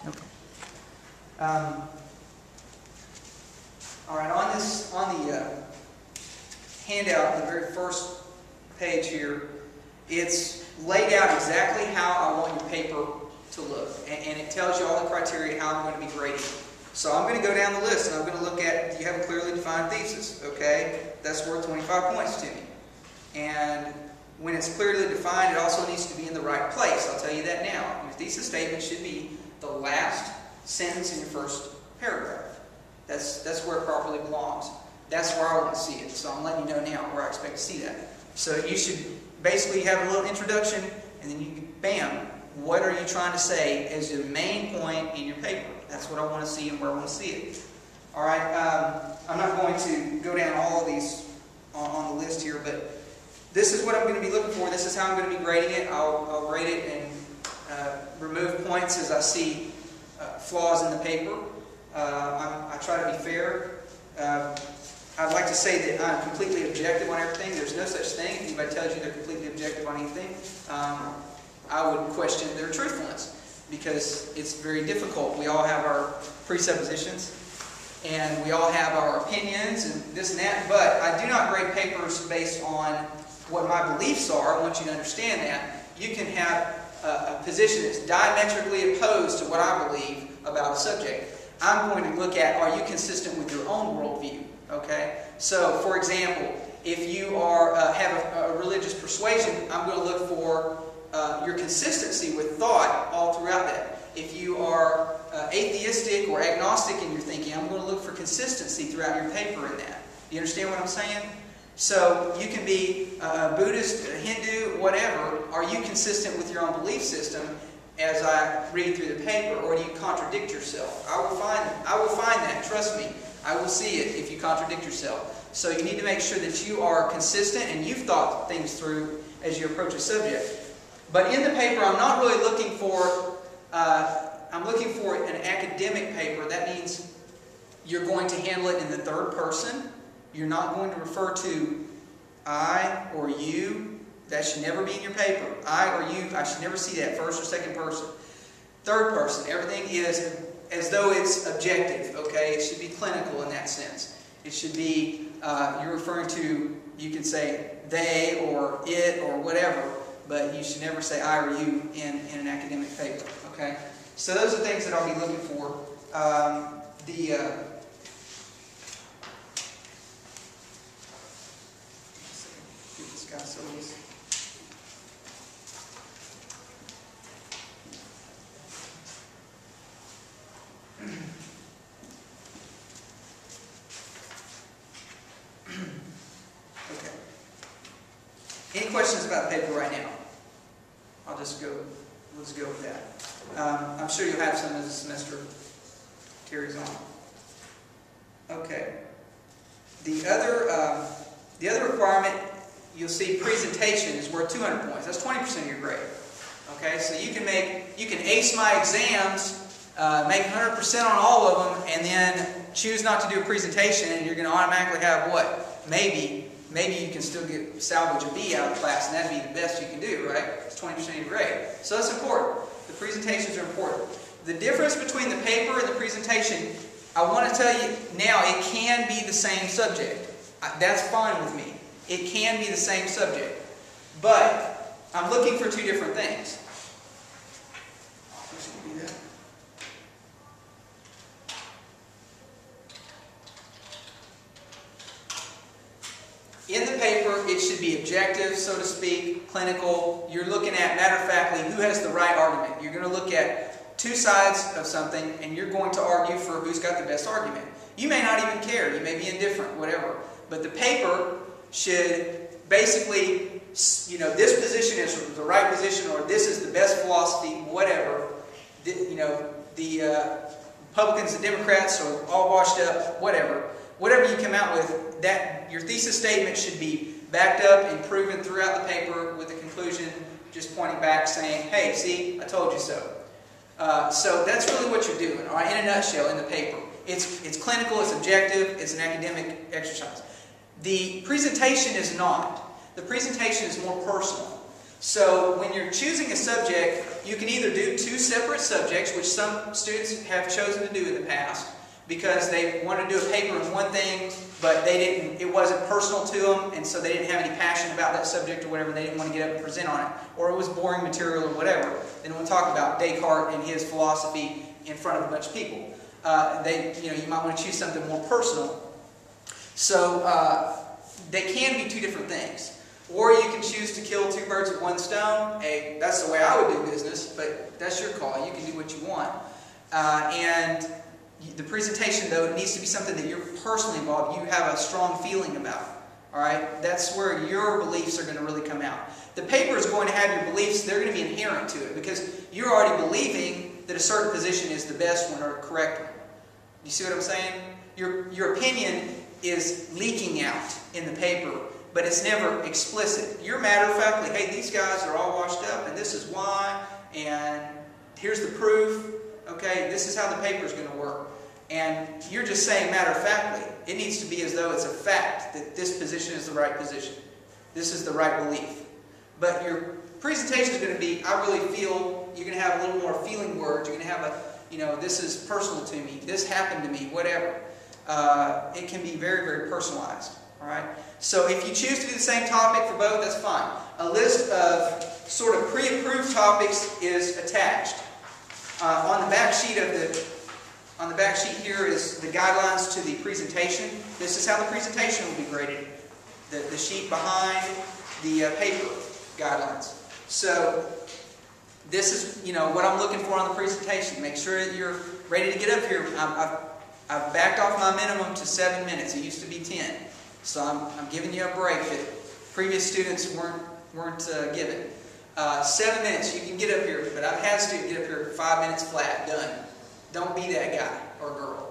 Okay. All right, on the handout, the very first page here, it's laid out exactly how I want your paper to look, and it tells you all the criteria how I'm going to be grading. So I'm going to go down the list, and I'm going to look at, do you have a clearly defined thesis? Okay, that's worth 25 points to me. And when it's clearly defined, it also needs to be in the right place. I'll tell you that now. Your thesis statement should be the last sentence in your first paragraph. That's where it properly belongs. That's where I want to see it. So I'm letting you know now where I expect to see that. So you should basically have a little introduction, and then you, bam, what are you trying to say as the main point in your paper? That's what I want to see and where I want to see it. All right, I'm not going to go down all of these on the list here, but this is what I'm going to be looking for. This is how I'm going to be grading it. I'll grade it and remove points as I see flaws in the paper. I try to be fair. I'd like to say that I'm completely objective on everything. There's no such thing. If anybody tells you they're completely objective on anything, I would question their truthfulness, because it's very difficult. We all have our presuppositions, and we all have our opinions and this and that, but I do not grade papers based on what my beliefs are. I want you to understand that. You can have a position that's diametrically opposed to what I believe about a subject. I'm going to look at, are you consistent with your own worldview? Okay? So, for example, if you are have a religious persuasion, I'm going to look for your consistency with thought all throughout that. If you are atheistic or agnostic in your thinking, I'm going to look for consistency throughout your paper in that. You understand what I'm saying? So you can be Buddhist, Hindu, whatever. Are you consistent with your own belief system as I read through the paper, or do you contradict yourself? I will find that. Trust me. I will see it if you contradict yourself. So you need to make sure that you are consistent and you've thought things through as you approach a subject. But in the paper, I'm not really looking for, I'm looking for an academic paper. That means you're going to handle it in the third person. You're not going to refer to I or you. That should never be in your paper. I or you, I should never see that, first or second person. Third person, everything is as though it's objective, okay? It should be clinical in that sense. It should be, you're referring to, you can say they or it or whatever, but you should never say I or you in an academic paper, okay? So those are things that I'll be looking for. Syllabus. Okay. Any questions about the paper right now? Let's go with that. I'm sure you'll have some as the semester carries on. Okay. The other requirement, you'll see presentation is worth 200 points. That's 20% of your grade. Okay, so you can ace my exams, make 100% on all of them, and then choose not to do a presentation, and you're going to automatically have what? Maybe you can still salvage a B out of class, and that'd be the best you can do, right? It's 20% of your grade. So that's important. The presentations are important. The difference between the paper and the presentation, I want to tell you now, it can be the same subject. That's fine with me. It can be the same subject. But I'm looking for two different things. In the paper, it should be objective, so to speak, clinical. You're looking at, matter of factly, who has the right argument. You're going to look at two sides of something, and you're going to argue for who's got the best argument. You may not even care. You may be indifferent, whatever. But the paper should basically, this position is the right position, or this is the best philosophy, whatever. The Republicans and Democrats are all washed up, whatever. Whatever you come out with, that your thesis statement should be backed up and proven throughout the paper with a conclusion just pointing back saying, hey, see, I told you so. So that's really what you're doing, all right, in a nutshell, in the paper. It's clinical, it's objective, it's an academic exercise. The presentation is not. The presentation is more personal. So when you're choosing a subject, You can either do two separate subjects, which some students have chosen to do in the past, because they wanted to do a paper on one thing, but it wasn't personal to them, and so they didn't have any passion about that subject or whatever, they didn't want to get up and present on it, or it was boring material or whatever. They didn't want to talk about Descartes and his philosophy in front of a bunch of people. You might want to choose something more personal. So they can be two different things. Or you can choose to kill two birds with one stone. That's the way I would do business, but that's your call. You can do what you want. And the presentation, though, it needs to be something that you're personally involved, you have a strong feeling about. All right? That's where your beliefs are going to really come out. The paper is going to have your beliefs, they're going to be inherent to it, because you're already believing that a certain position is the best one or correct one. You see what I'm saying? Your opinion is leaking out in the paper, but it's never explicit. You're matter-of-factly, hey, these guys are all washed up, and this is why, and here's the proof. Okay, this is how the paper is going to work. And you're just saying matter-of-factly. It needs to be as though it's a fact that this position is the right position. This is the right belief. But your presentation is going to be, I really feel, you're going to have a little more feeling words. You're going to have this is personal to me. This happened to me, whatever. It can be very, very personalized. All right? So if you choose to do the same topic for both, that's fine. A list of sort of pre-approved topics is attached. On the back sheet here is the guidelines to the presentation. This is how the presentation will be graded. The sheet behind the paper guidelines. So this is what I'm looking for on the presentation. Make sure that you're ready to get up here. I've backed off my minimum to 7 minutes. It used to be 10. So I'm giving you a break that previous students weren't given. 7 minutes, you can get up here, but I've had a student get up here 5 minutes flat, done. Don't be that guy or girl.